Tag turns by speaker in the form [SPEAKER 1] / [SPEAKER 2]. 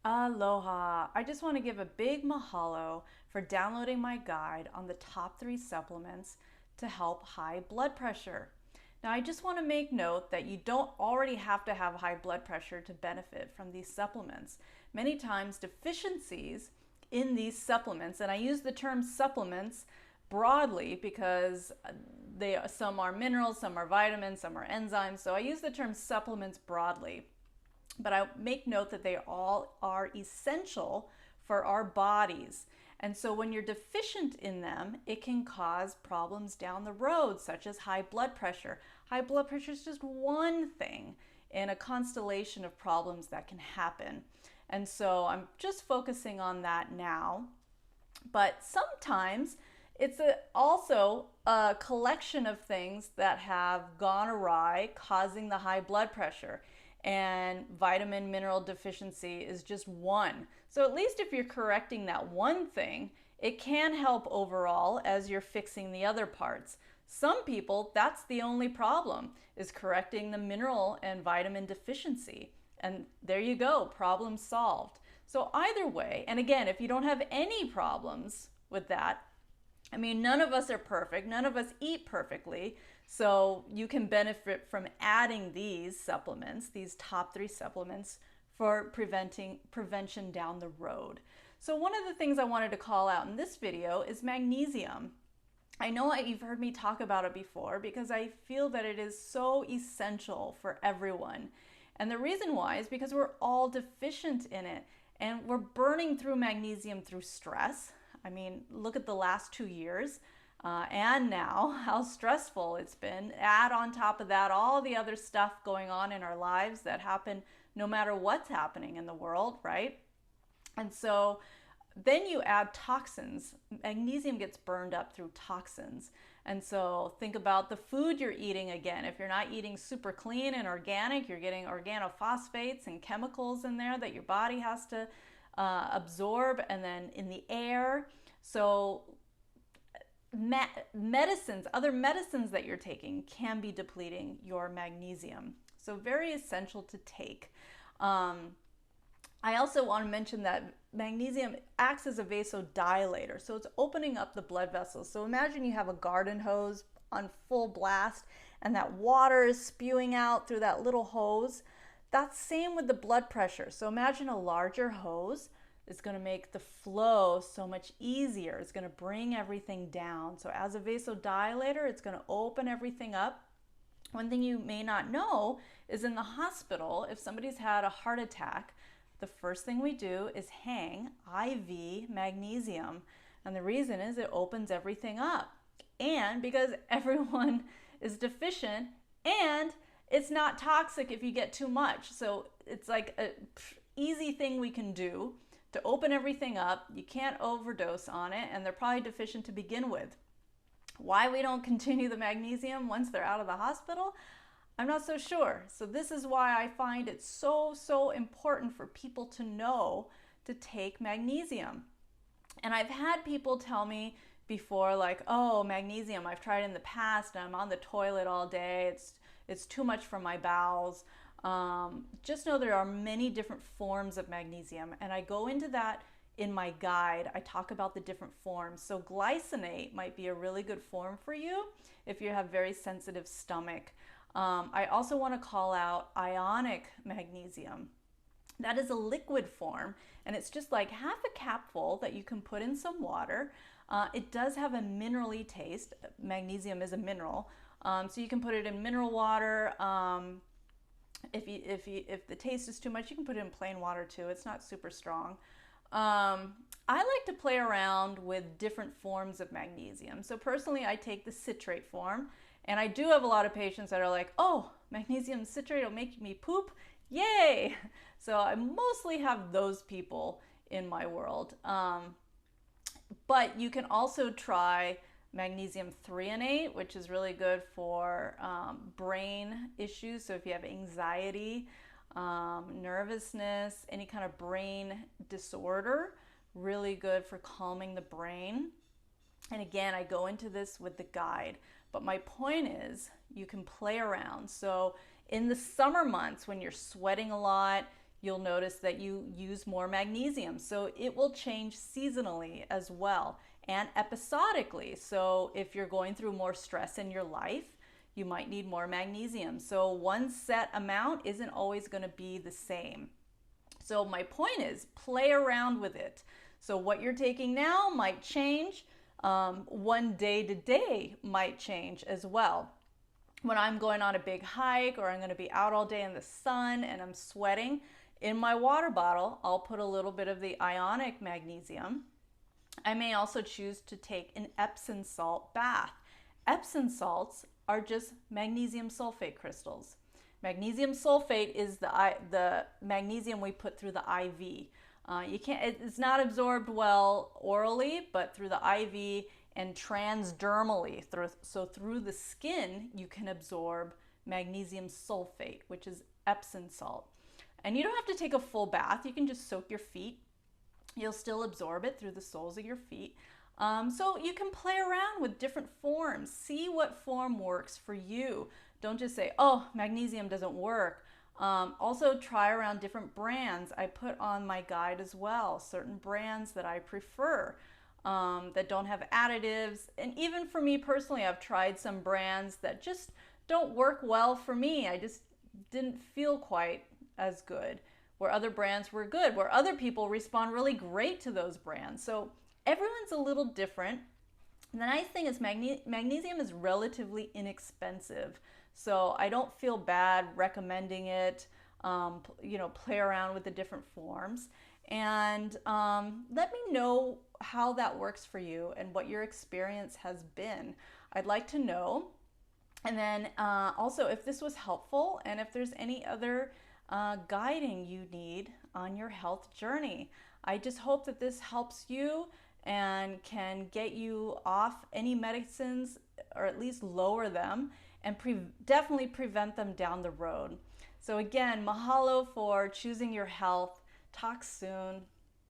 [SPEAKER 1] Aloha! I just want to give a big mahalo for downloading my guide on the top 3 supplements to help high blood pressure. Now, I just want to make note that you don't already have to have high blood pressure to benefit from these supplements. Many times, deficiencies in these supplements, and I use the term supplements broadly because some are minerals, some are vitamins, some are enzymes, so I use the term supplements broadly. But I make note that they all are essential for our bodies. And so when you're deficient in them, it can cause problems down the road, such as high blood pressure. High blood pressure is just one thing in a constellation of problems that can happen. And so I'm just focusing on that now. But sometimes it's also a collection of things that have gone awry, causing the high blood pressure. And vitamin mineral deficiency is just one. So at least if you're correcting that one thing, it can help overall as you're fixing the other parts. Some people, that's the only problem, is correcting the mineral and vitamin deficiency. And there you go, problem solved. So either way, and again, if you don't have any problems with that, I mean, none of us are perfect. None of us eat perfectly. So you can benefit from adding these supplements, these top 3 supplements, for prevention down the road. So one of the things I wanted to call out in this video is magnesium. I know you've heard me talk about it before because I feel that it is so essential for everyone. And the reason why is because we're all deficient in it and we're burning through magnesium through stress. I mean, look at the last 2 years and now how stressful it's been. Add on top of that all the other stuff going on in our lives that happen no matter what's happening in the world, right? And so then you add toxins. Magnesium gets burned up through toxins. And so think about the food you're eating again. If you're not eating super clean and organic, you're getting organophosphates and chemicals in there that your body has to absorb, and then in the air. So medicines, other medicines that you're taking can be depleting your magnesium. So very essential to take. I also want to mention that magnesium acts as a vasodilator. So it's opening up the blood vessels. So imagine you have a garden hose on full blast and that water is spewing out through that little hose. That's same with the blood pressure. So imagine a larger hose. It's going to make the flow so much easier. It's going to bring everything down. So as a vasodilator, it's going to open everything up. One thing you may not know is in the hospital, if somebody's had a heart attack, the first thing we do is hang IV magnesium. And the reason is it opens everything up. And because everyone is deficient, and it's not toxic if you get too much. So it's like an easy thing we can do to open everything up. You can't overdose on it, and they're probably deficient to begin with. Why we don't continue the magnesium once they're out of the hospital, I'm not so sure. So this is why I find it so important for people to know to take magnesium. And I've had people tell me before, like, oh, magnesium, I've tried in the past and I'm on the toilet all day. It's too much for my bowels. Just know there are many different forms of magnesium, and I go into that in my guide. I talk about the different forms. So glycinate might be a really good form for you if you have very sensitive stomach. I also want to call out ionic magnesium. That is a liquid form, and it's just like half a capful that you can put in some water. It does have a minerally taste. Magnesium is a mineral, so you can put it in mineral water. If the taste is too much, you can put it in plain water too. It's not super strong. I like to play around with different forms of magnesium. So personally, I take the citrate form, and I do have a lot of patients that are like, oh, magnesium citrate will make me poop. Yay! So I mostly have those people in my world. But you can also try magnesium threonate, which is really good for brain issues. So if you have anxiety, nervousness, any kind of brain disorder, really good for calming the brain. And again, I go into this with the guide, but my point is you can play around. So in the summer months when you're sweating a lot, you'll notice that you use more magnesium. So it will change seasonally as well and episodically. So if you're going through more stress in your life, you might need more magnesium. So one set amount isn't always going to be the same. So my point is, play around with it. So what you're taking now might change. One day to day might change as well. When I'm going on a big hike or I'm going to be out all day in the sun and I'm sweating, in my water bottle, I'll put a little bit of the ionic magnesium. I may also choose to take an Epsom salt bath. Epsom salts are just magnesium sulfate crystals. Magnesium sulfate is the magnesium we put through the IV. It's not absorbed well orally, but through the IV and transdermally, through the skin, you can absorb magnesium sulfate, which is Epsom salt. And you don't have to take a full bath. You can just soak your feet. You'll still absorb it through the soles of your feet. So you can play around with different forms. See what form works for you. Don't just say, oh, magnesium doesn't work. Also try around different brands. I put on my guide as well certain brands that I prefer that don't have additives. And even for me personally, I've tried some brands that just don't work well for me. I just didn't feel quite as good, where other brands were good, where other people respond really great to those brands. So everyone's a little different. And the nice thing is magnesium is relatively inexpensive. So I don't feel bad recommending it. Play around with the different forms. And let me know how that works for you and what your experience has been. I'd like to know. And then also if this was helpful and if there's any other guiding you need on your health journey. I just hope that this helps you and can get you off any medicines or at least lower them and definitely prevent them down the road. So again, mahalo for choosing your health. Talk soon.